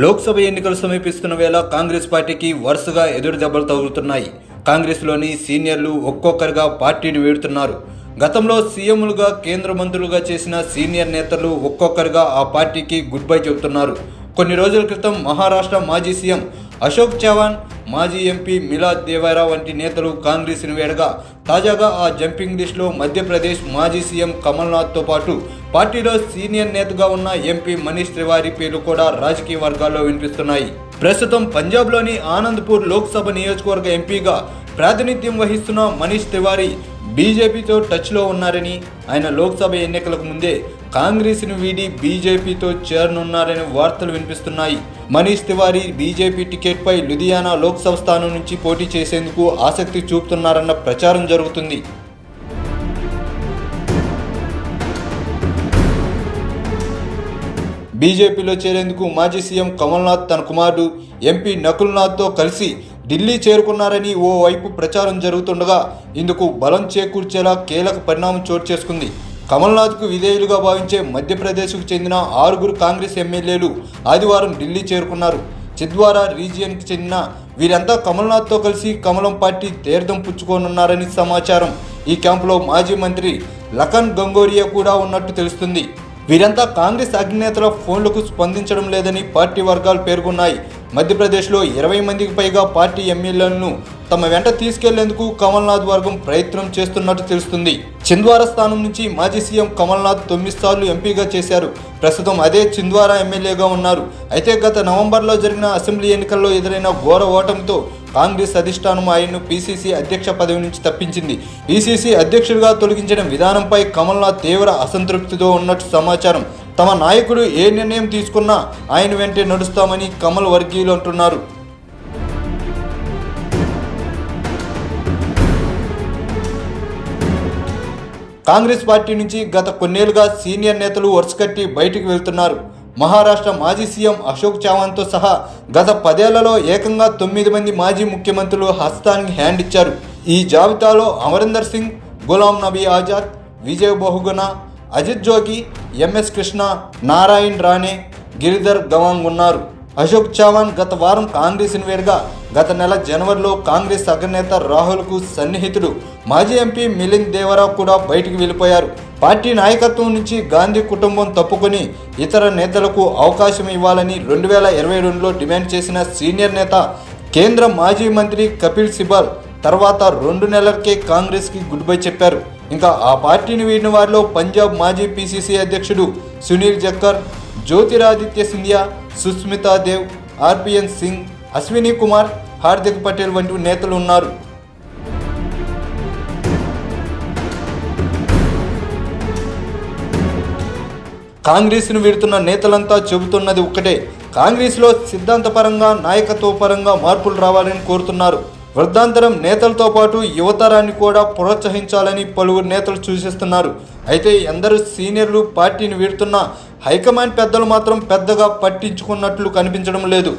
లోక్సభ ఎన్నికలు సమీపిస్తున్న వేళ కాంగ్రెస్ పార్టీకి వరుసగా ఎదురు దెబ్బలు తగులుతున్నాయి. కాంగ్రెస్లోని సీనియర్లు ఒక్కొక్కరుగా పార్టీని వీడుతున్నారు. గతంలో సీఎంలుగా, కేంద్ర మంత్రులుగా చేసిన సీనియర్ నేతలు ఒక్కొక్కరుగా ఆ పార్టీకి గుడ్ బై చెబుతున్నారు. కొన్ని రోజుల క్రితం మహారాష్ట్ర మాజీ సీఎం అశోక్ చవాన్, మాజీ ఎంపీ మిలాద్ దేవరా వంటి నేతలు కాంగ్రెస్ను వేడగా, తాజాగా ఆ జంపింగ్ లిస్టులో మధ్యప్రదేశ్ మాజీ సీఎం కమల్నాథ్తో పాటు పార్టీలో సీనియర్ నేతగా ఉన్న ఎంపీ మనీష్ తివారీ పేర్లు కూడా రాజకీయ వర్గాల్లో వినిపిస్తున్నాయి. ప్రస్తుతం పంజాబ్లోని ఆనంద్పూర్ లోక్సభ నియోజకవర్గ ఎంపీగా ప్రాతినిధ్యం వహిస్తున్న మనీష్ తివారీ బీజేపీతో టచ్లో ఉన్నారని, ఆయన లోక్సభ ఎన్నికలకు ముందే కాంగ్రెస్ను వీడి బీజేపీతో చేరనున్నారని వార్తలు వినిపిస్తున్నాయి. మనీష్ తివారీ బీజేపీ టికెట్పై లుధియానా లోక్సభ స్థానం నుంచి పోటీ చేసేందుకు ఆసక్తి చూపుతున్నారన్న ప్రచారం జరుగుతుంది. బీజేపీలో చేరేందుకు మాజీ సీఎం కమల్నాథ్ తన కుమారుడు ఎంపీ నకుల్నాథ్తో కలిసి ఢిల్లీ చేరుకున్నారని ఓవైపు ప్రచారం జరుగుతుండగా, ఇందుకు బలం చేకూర్చేలా కీలక పరిణామం చోటు చేసుకుంది. కమల్నాథ్కు విధేయులుగా భావించే మధ్యప్రదేశ్కు చెందిన 6 కాంగ్రెస్ ఎమ్మెల్యేలు ఆదివారం ఢిల్లీ చేరుకున్నారు. చిద్వారా రీజియన్కి చెందిన వీరంతా కమల్నాథ్తో కలిసి కమలం పార్టీ తీర్థం పుచ్చుకోనున్నారని సమాచారం. ఈ క్యాంపులో మాజీ మంత్రి లఖన్ గంగోరియా కూడా ఉన్నట్టు తెలుస్తుంది. వీరంతా కాంగ్రెస్ అగ్రనేతల ఫోన్లకు స్పందించడం లేదని పార్టీ వర్గాలు పేర్కొన్నాయి. మధ్యప్రదేశ్లో 20 మందికి పైగా పార్టీ ఎమ్మెల్యేలను తమ వెంట తీసుకెళ్లేందుకు కమల్నాథ్ వర్గం ప్రయత్నం చేస్తున్నట్టు తెలుస్తుంది. చింద్వారా స్థానం నుంచి మాజీ సీఎం కమల్నాథ్ 9 సార్లు ఎంపీగా చేశారు. ప్రస్తుతం అదే చింద్వారా ఎమ్మెల్యేగా ఉన్నారు. అయితే గత నవంబర్లో జరిగిన అసెంబ్లీ ఎన్నికల్లో ఎదురైన ఘోర ఓటమితో కాంగ్రెస్ అధిష్టానం ఆయన్ను పీసీసీ అధ్యక్ష పదవి నుంచి తప్పించింది. పీసీసీ అధ్యక్షుడిగా తొలగించిన విధానంపై కమల్నాథ్ తీవ్ర అసంతృప్తితో ఉన్నట్టు సమాచారం. తమ నాయకుడు ఏ నిర్ణయం తీసుకున్నా ఆయన వెంటే నడుస్తామని కమల్ వర్గీయులు అంటున్నారు. కాంగ్రెస్ పార్టీ నుంచి గత కొన్నేళ్లుగా సీనియర్ నేతలు వరుసకట్టి బయటికి వెళ్తున్నారు. మహారాష్ట్ర మాజీ సీఎం అశోక్ చవాన్తో సహా గత 10 ఏళ్లలో ఏకంగా 9 మంది మాజీ ముఖ్యమంత్రులు హస్తానికి హ్యాండ్ ఇచ్చారు. ఈ జాబితాలో అమరీందర్ సింగ్, గులాం నబీ ఆజాద్, విజయ్ బహుగుణ, అజిత్ జోగి, ఎంఎస్ కృష్ణ, నారాయణ్ రాణే, గిరిధర్ గవాంగ్ ఉన్నారు. అశోక్ చవాన్ గత వారం కాంగ్రెస్ను వేడగా, గత నెల జనవరిలో కాంగ్రెస్ అగ్రనేత రాహుల్కు సన్నిహితుడు మాజీ ఎంపీ మిలింద్ దేవరా కూడా బయటికి వెళ్ళిపోయారు. పార్టీ నాయకత్వం నుంచి గాంధీ కుటుంబం తప్పుకొని ఇతర నేతలకు అవకాశం ఇవ్వాలని 2022లో డిమాండ్ చేసిన సీనియర్ నేత, కేంద్ర మాజీ మంత్రి కపిల్ సిబాల్ తర్వాత 2 నెలలకే కాంగ్రెస్కి గుడ్ బై చెప్పారు. ఇంకా ఆ పార్టీని వీడిన వారిలో పంజాబ్ మాజీ పీసీసీ అధ్యక్షుడు సునీల్ జక్కర్, జ్యోతిరాదిత్య సింధియా, సుస్మితా దేవ్, ఆర్పీఎన్ సింగ్, అశ్విని కుమార్, హార్దిక్ పటేల్ వంటి నేతలు ఉన్నారు. కాంగ్రెస్ను వీడుతున్న నేతలంతా చెబుతున్నది ఒక్కటే, కాంగ్రెస్లో సిద్ధాంతపరంగా, నాయకత్వపరంగా మార్పులు రావాలని కోరుతున్నారు. వృద్ధాంతరం నేతలతో పాటు యువతరాన్ని కూడా ప్రోత్సహించాలని పలువురు నేతలు సూచిస్తున్నారు. అయితే ఎందరు సీనియర్లు పార్టీని వీడుతున్నా హైకమాండ్ పెద్దలు మాత్రం పెద్దగా పట్టించుకున్నట్లు కనిపించడం లేదు.